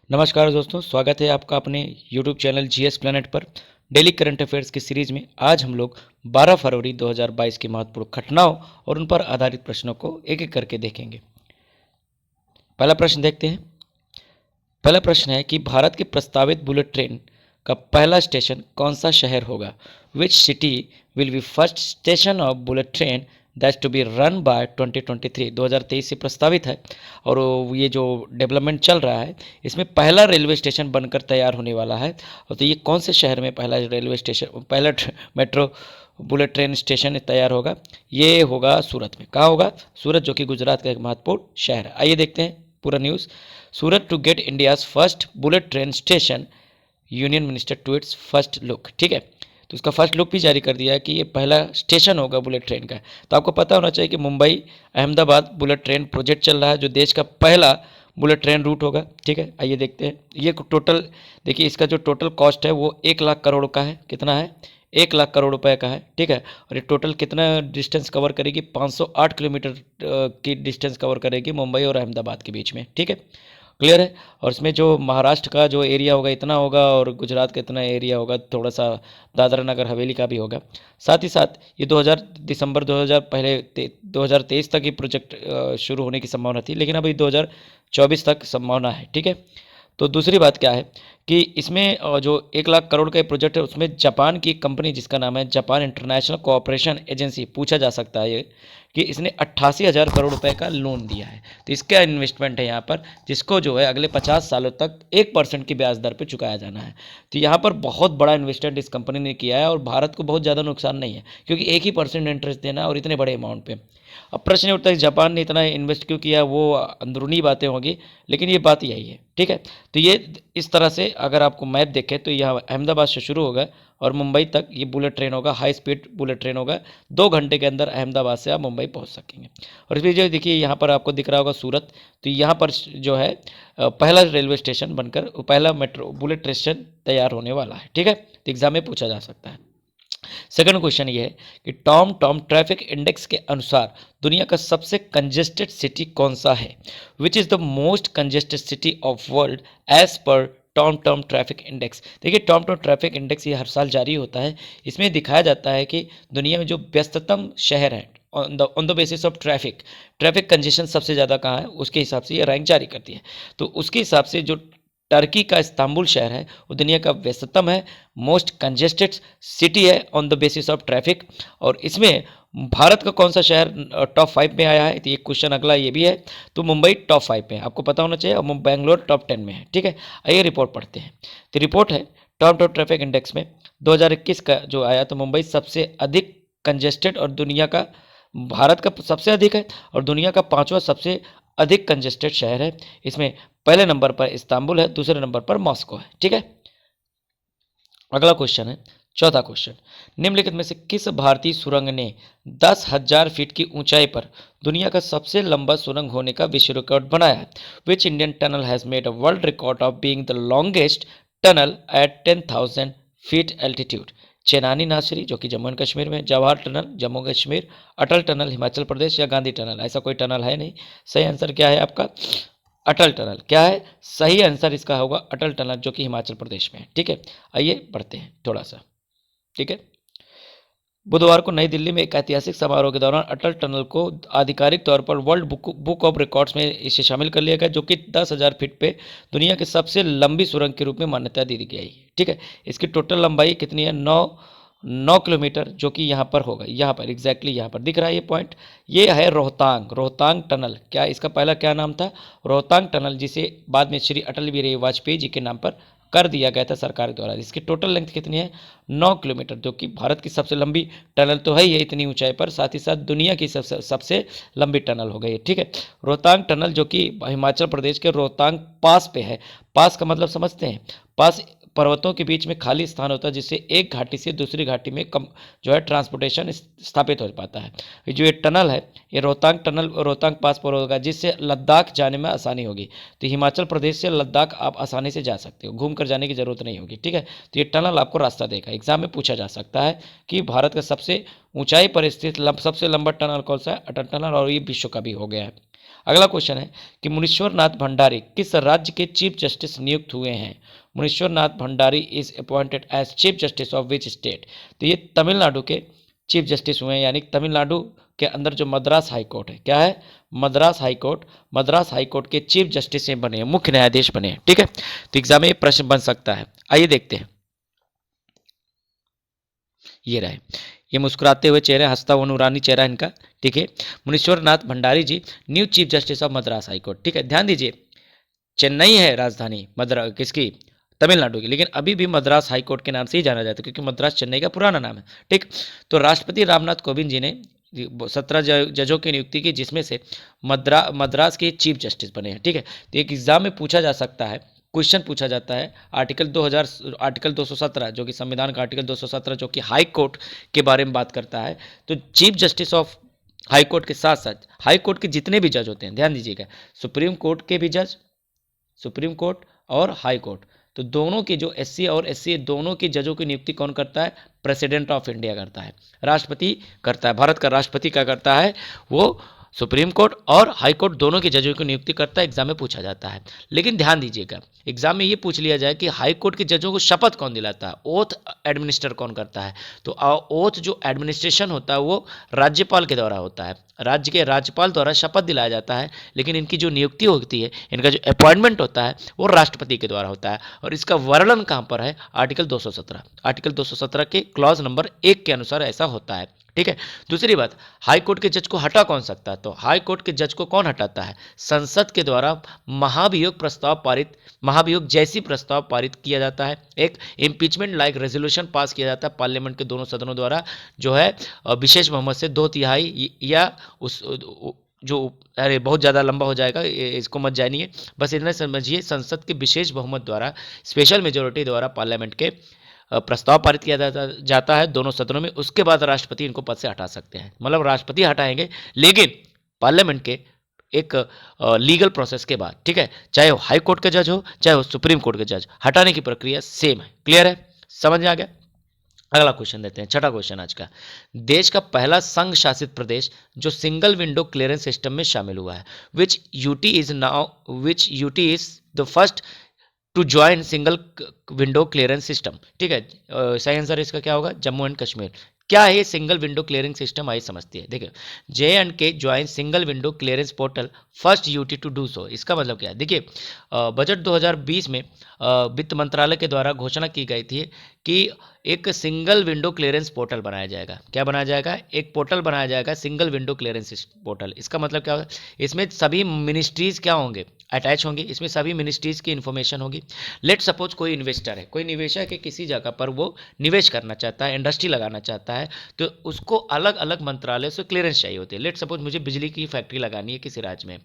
नमस्कार दोस्तों, स्वागत है आपका अपने YouTube चैनल जीएस प्लैनेट पर। डेली करंट अफेयर्स की सीरीज में आज हम लोग 12 फरवरी 2022 की महत्वपूर्ण घटनाओं और उन पर आधारित प्रश्नों को एक एक करके देखेंगे। पहला प्रश्न देखते हैं। पहला प्रश्न है कि भारत की प्रस्तावित बुलेट ट्रेन का पहला स्टेशन कौन सा शहर होगा? Which city will be first station of bullet train that's to be run by 2023? 2023 से प्रस्तावित है और ये जो डेवलपमेंट चल रहा है इसमें पहला रेलवे स्टेशन बनकर तैयार होने वाला है। और तो ये कौन से शहर में पहला रेलवे स्टेशन, पहला मेट्रो बुलेट ट्रेन स्टेशन तैयार होगा? ये होगा सूरत में। कहाँ होगा? सूरत, जो कि गुजरात का एक महत्वपूर्ण शहर है। आइए देखते हैं पूरा news. Surat to get India's first bullet train station, union minister to its first look. ठीक है, तो उसका फर्स्ट लुक भी जारी कर दिया है कि ये पहला स्टेशन होगा बुलेट ट्रेन का। तो आपको पता होना चाहिए कि Mumbai Ahmedabad bullet train project चल रहा है, जो देश का पहला बुलेट ट्रेन रूट होगा। ठीक है, आइए देखते हैं। ये टोटल देखिए, इसका जो टोटल कॉस्ट है वो 1 लाख करोड़ का है। कितना है? 1 लाख करोड़ रुपए का है। ठीक है, और ये टोटल कितना डिस्टेंस कवर करेगी? 508 किलोमीटर की डिस्टेंस कवर करेगी मुंबई और अहमदाबाद के बीच में। ठीक है, क्लियर है। और इसमें जो महाराष्ट्र का जो एरिया होगा इतना होगा और गुजरात का इतना एरिया होगा, थोड़ा सा दादरा नगर हवेली का भी होगा। साथ ही साथ ये 2000 दिसंबर 2023 तक ये प्रोजेक्ट शुरू होने की संभावना थी, लेकिन अभी 2024 तक संभावना है। ठीक है, तो दूसरी बात क्या है कि इसमें जो 1 लाख करोड़ का प्रोजेक्ट है उसमें जापान की एक कंपनी जिसका नाम है जापान इंटरनेशनल कोऑपरेशन एजेंसी, पूछा जा सकता है ये कि इसने 88,000 करोड़ रुपए का लोन दिया है। तो इसका इन्वेस्टमेंट है यहाँ पर, जिसको जो है अगले 50 सालों तक 1% की ब्याज दर पर चुकाया जाना है। तो यहाँ पर बहुत बड़ा इन्वेस्टमेंट इस कंपनी ने किया है और भारत को बहुत ज़्यादा नुकसान नहीं है, क्योंकि 1% इंटरेस्ट देना है और इतने बड़े अमाउंट पे। अब प्रश्न ये उठता है जापान ने इतना इन्वेस्ट क्यों किया? वो अंदरूनी बातें होंगी, लेकिन ये बात यही है। ठीक है, तो ये इस तरह से अगर आपको मैप देखें तो यहाँ अहमदाबाद से शुरू होगा और मुंबई तक ये बुलेट ट्रेन होगा, हाई स्पीड बुलेट ट्रेन होगा। 2 घंटे के अंदर अहमदाबाद से आप मुंबई पहुँच सकेंगे। और इसमें जो देखिए यहाँ पर आपको दिख रहा होगा सूरत, तो यहाँ पर जो है पहला रेलवे स्टेशन बनकर पहला मेट्रो बुलेट स्टेशन तैयार होने वाला है। ठीक है, तो एग्जाम में पूछा जा सकता है। सेकंड क्वेश्चन ये है कि टॉम टॉम ट्रैफिक इंडेक्स के अनुसार दुनिया का सबसे कंजेस्टेड सिटी कौन सा है? Which is the most congested city of world as per Tom Tom traffic index. देखिए, टॉम टॉम ट्रैफिक इंडेक्स ये हर साल जारी होता है। इसमें दिखाया जाता है कि दुनिया में जो व्यस्ततम शहर है on the basis of traffic congestion सबसे ज़्यादा कहाँ है, उसके हिसाब से ये रैंक जारी करती है। तो उसके हिसाब से जो टर्की का इस्तांबुल शहर है वो दुनिया का व्यस्ततम है, मोस्ट कंजेस्टेड सिटी है on the basis of traffic. और इसमें भारत का कौन सा शहर टॉप 5 में आया है? तो ये क्वेश्चन अगला ये भी है। तो मुंबई टॉप 5 में है, आपको पता होना चाहिए, और बेंगलोर टॉप 10 में है। ठीक है, आइए रिपोर्ट पढ़ते हैं। तो रिपोर्ट है टॉप टॉप ट्रैफिक इंडेक्स में 2021 का जो आया, तो मुंबई सबसे अधिक कंजेस्टेड और दुनिया का, भारत का सबसे अधिक है और दुनिया का 5वां सबसे अधिक कंजेस्टेड शहर है। इसमें पहले नंबर पर इस्तांबुल है, दूसरे नंबर पर मॉस्को है। ठीक है, अगला क्वेश्चन है, चौथा क्वेश्चन। निम्नलिखित में से किस भारतीय सुरंग ने 10,000 फीट की ऊंचाई पर दुनिया का सबसे लंबा सुरंग होने का विश्व रिकॉर्ड बनाया है? Which Indian tunnel has made a world record of being the longest tunnel eight 10,000 feet altitude? Chenani नासरी, जो कि जम्मू एंड कश्मीर में, जवाहर टनल जम्मू कश्मीर, अटल टनल हिमाचल प्रदेश, या गांधी टनल? ऐसा कोई टनल है नहीं। सही आंसर क्या है आपका? अटल टनल। क्या है सही आंसर इसका? होगा अटल टनल, जो कि हिमाचल प्रदेश में है। ठीक है, आइए बढ़ते हैं थोड़ा सा। ठीक है, बुधवार को नई दिल्ली में एक ऐतिहासिक समारोह के दौरान अटल टनल को आधिकारिक तौर पर वर्ल्ड बुक ऑफ रिकॉर्ड्स में इसे शामिल कर लिया गया, जो कि 10,000 फीट पे दुनिया की सबसे लंबी सुरंग के रूप में मान्यता दी गई है। ठीक है, इसकी टोटल लंबाई कितनी है? 9 किलोमीटर, जो कि यहाँ पर होगा, यहाँ पर एग्जैक्टली यहाँ पर दिख रहा है ये पॉइंट। ये है रोहतांग टनल। क्या इसका पहला क्या नाम था? रोहतांग टनल, जिसे बाद में श्री अटल बिहारी वाजपेयी जी के नाम पर कर दिया गया था सरकार द्वारा। इसकी टोटल लेंथ कितनी है? 9 किलोमीटर, जो कि भारत की सबसे लंबी टनल तो है ही है इतनी ऊंचाई पर, साथ ही साथ दुनिया की सबसे लंबी टनल हो गई है। ठीक है, रोहतांग टनल जो कि हिमाचल प्रदेश के रोहतांग पास पे है। पास का मतलब समझते हैं? पास पर्वतों के बीच में खाली स्थान होता है, जिससे एक घाटी से दूसरी घाटी में कम जो है ट्रांसपोर्टेशन स्थापित हो पाता है। जो ये टनल है, ये रोहतांग टनल रोहतांग पास पर होगा, जिससे लद्दाख जाने में आसानी होगी। तो हिमाचल प्रदेश से लद्दाख आप आसानी से जा सकते हो, घूम कर जाने की जरूरत नहीं होगी। ठीक है, तो ये टनल आपको रास्ता देगा। एग्जाम में पूछा जा सकता है कि भारत का सबसे ऊंचाई पर स्थित सबसे लंबा टनल कौन सा है? अटल टनल, और ये विश्व का भी हो गया है। अगला क्वेश्चन है कि मुनीश्वर नाथ भंडारी किस राज्य के चीफ जस्टिस नियुक्त हुए हैं? Munishwar Nath Bhandari is appointed as chief justice of which state? तो ये तमिलनाडु के चीफ जस्टिस हुए हैं, यानी तमिलनाडु के अंदर जो मद्रास हाई कोर्ट है, क्या है? मद्रास हाई कोर्ट के चीफ जस्टिस बने हैं, मुख्य न्यायाधीश बने हैं। ठीक है, तो एग्जाम में ये प्रश्न बन सकता है। आइए देखते हैं। ये रहे, ये मुस्कुराते हुए चेहरे, हंसता हुआ नूरानी चेहरा इनका। ठीक है, Munishwar Nath Bhandari ji new chief justice of Madras high court. ठीक है, ध्यान दीजिए, चेन्नई है राजधानी मद्रास किसकी? तमिलनाडु की, लेकिन अभी भी मद्रास हाई कोर्ट के नाम से ही जाना जाता है, क्योंकि मद्रास चेन्नई का पुराना नाम है। ठीक, तो राष्ट्रपति रामनाथ कोविंद जी ने 17 जजों की नियुक्ति की, जिसमें से मद्रास के चीफ जस्टिस बने हैं। ठीक है, तो एक एग्जाम में पूछा जा सकता है, क्वेश्चन पूछा जाता है आर्टिकल 217, जो कि संविधान का आर्टिकल 217 जो कि हाई कोर्ट के बारे में बात करता है। तो chief justice of high court के साथ साथ हाई कोर्ट के जितने भी जज होते हैं, ध्यान दीजिएगा, सुप्रीम कोर्ट के भी जज, सुप्रीम कोर्ट और हाई कोर्ट, तो दोनों के जो एससी और एससी दोनों के जजों की नियुक्ति कौन करता है? प्रेसिडेंट ऑफ इंडिया करता है, राष्ट्रपति करता है। भारत का राष्ट्रपति क्या करता है? वो सुप्रीम कोर्ट और हाई कोर्ट दोनों के जजों की नियुक्ति करता है, एग्जाम में पूछा जाता है। लेकिन ध्यान दीजिएगा, एग्जाम में ये पूछ लिया जाए कि हाई कोर्ट के जजों को शपथ कौन दिलाता है, ओथ एडमिनिस्टर कौन करता है? तो ओथ जो एडमिनिस्ट्रेशन होता है वो राज्यपाल के द्वारा होता है, राज्य के राज्यपाल द्वारा शपथ दिलाया जाता है। लेकिन इनकी जो नियुक्ति होती है, इनका जो अपॉइंटमेंट होता है, वो राष्ट्रपति के द्वारा होता है। और इसका वर्णन कहाँ पर है? आर्टिकल 217, आर्टिकल 217 के क्लॉज नंबर 1 के अनुसार ऐसा होता है। ठीक है, दूसरी बात, हाई कोर्ट के जज को हटा कौन सकता है? तो हाई कोर्ट के जज को कौन हटाता है? संसद के द्वारा महाभियोग जैसी प्रस्ताव पारित किया जाता है, एक इम्पीचमेंट लाइक रेजोल्यूशन पास किया जाता है पार्लियामेंट के दोनों सदनों द्वारा, जो है विशेष बहुमत से 2/3 या उस जो, अरे बहुत ज़्यादा लंबा हो जाएगा, इसको मत जानिए, बस इतना समझिए, संसद के विशेष बहुमत द्वारा, स्पेशल मेजोरिटी द्वारा पार्लियामेंट के प्रस्ताव पारित किया जाता है दोनों सदनों में। उसके बाद राष्ट्रपति इनको पद से हटा सकते हैं, मतलब राष्ट्रपति हटाएंगे, लेकिन पार्लियामेंट के एक लीगल प्रोसेस के बाद। ठीक है, चाहे वो हाई कोर्ट का जज हो, चाहे वो सुप्रीम कोर्ट का जज, हटाने की प्रक्रिया सेम है। क्लियर है, समझ में आ गया? अगला क्वेश्चन देते हैं, छठा क्वेश्चन आज का। देश का पहला संघ शासित प्रदेश जो सिंगल विंडो क्लियरेंस सिस्टम में शामिल हुआ है, which UT is the first to join single window clearance system? ठीक है, सही आंसर इसका क्या होगा? जम्मू एंड कश्मीर। क्या है सिंगल विंडो क्लियरिंग सिस्टम? आइए समझती है। देखिए, J&K join single window clearance portal first UT to do so. इसका मतलब क्या है? देखिए, बजट 2020 में वित्त मंत्रालय के द्वारा घोषणा की गई थी कि एक सिंगल विंडो क्लियरेंस पोर्टल बनाया जाएगा। क्या बनाया जाएगा? एक पोर्टल बनाया जाएगा, सिंगल विंडो क्लियरेंस पोर्टल। इसका मतलब क्या होगा? इसमें सभी मिनिस्ट्रीज क्या होंगे? अटैच होंगे, इसमें सभी मिनिस्ट्रीज की इन्फॉर्मेशन होगी। लेट सपोज कोई इन्वेस्टर है, कोई निवेशक है, किसी जगह पर वो निवेश करना चाहता है, इंडस्ट्री लगाना चाहता है, तो उसको अलग अलग मंत्रालय से क्लियरेंस चाहिए होती है। लेट सपोज मुझे बिजली की फैक्ट्री लगानी है किसी राज्य में,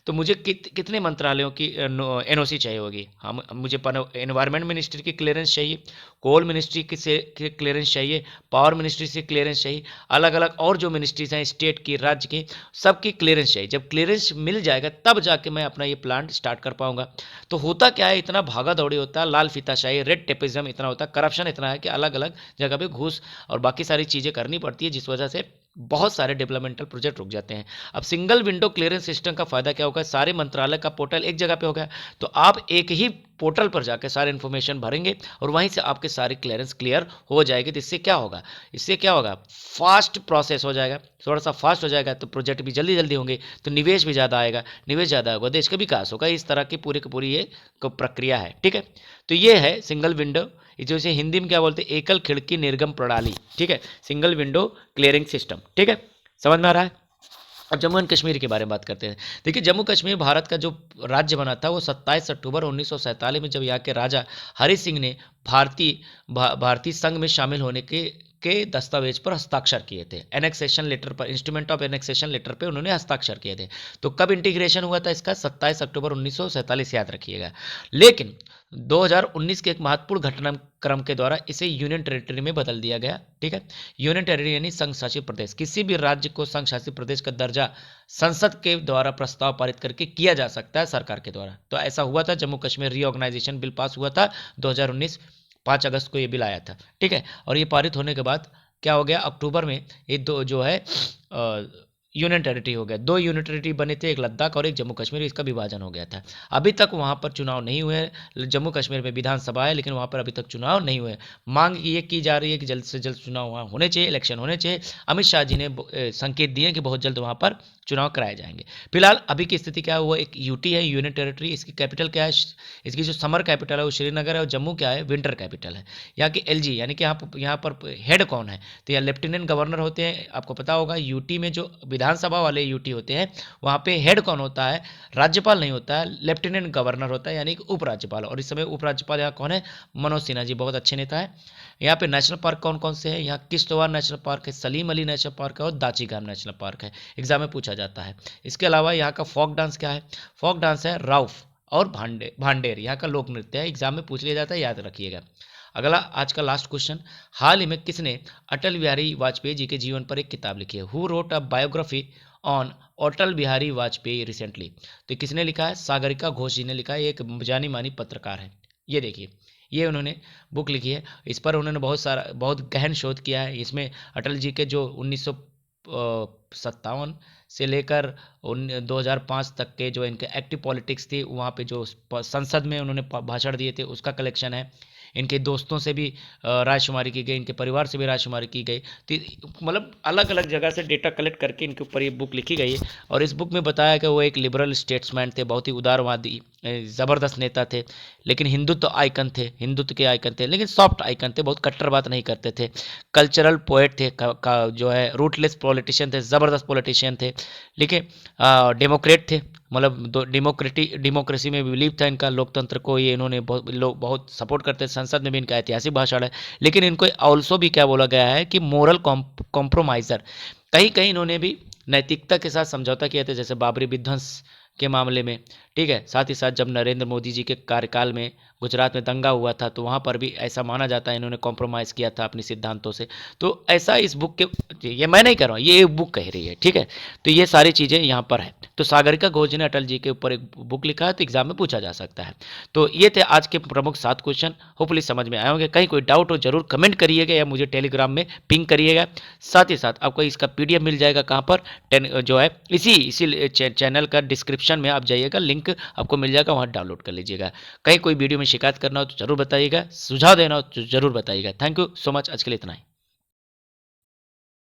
तो मुझे कितने मंत्रालयों की एनओसी चाहिए होगी? हम मुझे एनवायरमेंट मिनिस्ट्री की क्लियरेंस चाहिए, कोल मिनिस्ट्री की से क्लियरेंस चाहिए, पावर मिनिस्ट्री से क्लियरेंस चाहिए, अलग अलग और जो मिनिस्ट्रीज हैं स्टेट की, राज्य की, सबकी क्लियरेंस चाहिए। जब क्लियरेंस मिल जाएगा तब जाके मैं अपना ये प्लांट स्टार्ट कर पाऊंगा। तो होता क्या है, इतना भागा दौड़ी होता है, लाल फीताशाही, रेड टेपिज्म इतना होता है, करप्शन इतना है कि अलग अलग जगह पे घूस और बाकी सारी चीज़ें करनी पड़ती है, जिस वजह से बहुत सारे डेवलपमेंटल प्रोजेक्ट रुक जाते हैं। अब सिंगल विंडो क्लियरेंस सिस्टम का फायदा क्या होगा? सारे मंत्रालय का पोर्टल एक जगह पे हो गया, तो आप एक ही पोर्टल पर जाकर सारे इन्फॉर्मेशन भरेंगे और वहीं से आपके सारी क्लियरेंस क्लियर हो जाएगी। तो इससे क्या होगा? इससे क्या होगा? फास्ट प्रोसेस हो जाएगा, थोड़ा सा फास्ट हो जाएगा, तो प्रोजेक्ट भी जल्दी जल्दी होंगे, तो निवेश भी ज़्यादा आएगा, निवेश ज़्यादा होगा, देश का विकास होगा। इस तरह की पूरी ये प्रक्रिया है। ठीक है, तो ये है सिंगल विंडो, जो इसे हिंदी में क्या बोलते हैं? एकल खिड़की निर्गम प्रणाली। ठीक है, सिंगल विंडो क्लियरिंग सिस्टम। ठीक है, समझ में आ रहा है? अब जम्मू एंड कश्मीर के बारे में बात करते हैं। देखिए, जम्मू कश्मीर भारत का जो राज्य बना था वो 27 अक्टूबर 1947 में, जब यहाँ के राजा हरि सिंह ने भारतीय संघ में शामिल होने के दस्तावेज पर हस्ताक्षर किए थे। एनेक्सेशन लेटर पर, इंस्ट्रूमेंट ऑफ एनेक्सेशन लेटर पे उन्होंने हस्ताक्षर किए थे। तो कब इंटीग्रेशन हुआ था इसका? 27 अक्टूबर 1947, याद रखिएगा। लेकिन 2019 के एक महत्वपूर्ण घटनाक्रम के द्वारा इसे यूनियन टेरिटरी में बदल दिया गया। ठीक है, यूनियन टेरिटरी यानी संघ शासित प्रदेश। किसी भी राज्य को संघ शासित प्रदेश का दर्जा संसद के द्वारा प्रस्ताव पारित करके किया जा सकता है, सरकार के द्वारा। तो ऐसा हुआ था, Jammu Kashmir reorganisation bill pass हुआ था 2019, 5 अगस्त को ये बिल आया था। ठीक है, और ये पारित होने के बाद क्या हो गया? अक्टूबर में ये जो है यूनियन टेरिटरी हो गया, 2 यूनियन टेरिटरी बने थे, एक लद्दाख और एक जम्मू कश्मीर, इसका विभाजन हो गया था। अभी तक वहाँ पर चुनाव नहीं हुए हैं। जम्मू कश्मीर में विधानसभा है लेकिन वहाँ पर अभी तक चुनाव नहीं हुए। मांग ये की जा रही है कि जल्द से जल्द चुनाव वहाँ होने चाहिए, इलेक्शन होने चाहिए। अमित शाह जी ने संकेत दिए कि बहुत जल्द वहाँ पर चुनाव कराए जाएंगे। फिलहाल अभी की स्थिति क्या है, वो एक यूटी है, यूनियन टेरिटरी। इसकी कैपिटल क्या है, इसकी जो समर कैपिटल है वो श्रीनगर है, और जम्मू क्या है, विंटर कैपिटल है। यहाँ की एलजी यानी कि यहाँ पर हेड कौन है, तो यहाँ लेफ्टिनेंट गवर्नर होते हैं। आपको पता होगा यूटी में जो विधानसभा वाले यूटी होते हैं वहाँ पे हेड कौन होता है, राज्यपाल नहीं होता है, लेफ्टिनेंट गवर्नर होता है यानी कि उपराज्यपाल। और इस समय उपराज्यपाल यहाँ कौन है, मनोज सिन्हा जी, बहुत अच्छे नेता है। यहाँ पे नेशनल पार्क कौन कौन से हैं, यहाँ किश्तवाड़ नेशनल पार्क है, सलीम अली नेशनल पार्क है और दाची नेशनल पार्क है। एग्जाम में पूछा जाता है। इसके अलावा यहाँ का फोक डांस क्या है, फोक डांस है राउफ और भांडेर, यहाँ का लोक नृत्य है। एग्जाम में पूछ लिया जाता है, याद रखिएगा। अगला आज का लास्ट क्वेश्चन, हाल ही में किसने अटल बिहारी वाजपेयी जी के जीवन पर एक किताब लिखी है, who wrote a biography on Atal Bihari Vajpayee recently. तो किसने लिखा है, सागरिका घोष जी ने लिखा है, एक जानी मानी पत्रकार है। ये देखिए, ये उन्होंने बुक लिखी है। इस पर उन्होंने बहुत गहन शोध किया है। इसमें अटल जी के जो 1957 से लेकर 2005 तक के जो इनके एक्टिव पॉलिटिक्स थी, वहाँ पे जो संसद में उन्होंने भाषण दिए थे उसका कलेक्शन है। इनके दोस्तों से भी रायशुमारी की गई, इनके परिवार से भी रायशुमारी की गई। तो मतलब अलग अलग जगह से डेटा कलेक्ट करके इनके ऊपर ये बुक लिखी गई है। और इस बुक में बताया कि वो एक लिबरल स्टेट्समैन थे, बहुत ही उदारवादी ज़बरदस्त नेता थे, लेकिन हिंदुत्व आइकन थे, हिंदुत्व के आइकन थे, लेकिन सॉफ्ट आइकन थे, बहुत कट्टर बात नहीं करते थे। कल्चरल पोएट थे, जो है रूटलेस पॉलिटिशियन थे, ज़बरदस्त पॉलिटिशियन थे। लेकिन डेमोक्रेट थे, मतलब डेमोक्रेसी में बिलीव था इनका, लोकतंत्र को ये इन्होंने लोग बहुत सपोर्ट करते हैं। संसद में भी इनका ऐतिहासिक भाषण है। लेकिन इनको ऑल्सो भी क्या बोला गया है कि मोरल कॉम्प्रोमाइज़र, कहीं कहीं इन्होंने भी नैतिकता के साथ समझौता किया था, जैसे बाबरी विध्वंस के मामले में। ठीक है, साथ ही साथ जब नरेंद्र मोदी जी के कार्यकाल में गुजरात में दंगा हुआ था तो वहाँ पर भी ऐसा माना जाता है इन्होंने कॉम्प्रोमाइज़ किया था अपने सिद्धांतों से। तो ऐसा इस बुक के, ये मैं नहीं कर रहा हूँ, ये एक बुक कह रही है। ठीक है, तो ये सारी चीज़ें यहाँ पर है। तो सागरिका घोष ने अटल जी के ऊपर एक बुक लिखा है, तो एग्जाम में पूछा जा सकता है। तो ये थे आज के प्रमुख 7 क्वेश्चन। होपफुली समझ में आए होंगे। कहीं कोई डाउट हो जरूर कमेंट करिएगा या मुझे टेलीग्राम में पिंग करिएगा। साथ ही साथ आपको इसका पीडीएफ मिल जाएगा कहाँ पर, जो है इसी चैनल का डिस्क्रिप्शन में आप जाइएगा, लिंक आपको मिल जाएगा, वहाँ डाउनलोड कर लीजिएगा। कहीं कोई वीडियो में शिकायत करना हो तो जरूर बताइएगा, सुझाव देना हो तो जरूर बताइएगा। थैंक यू सो मच, आज के लिए इतना ही।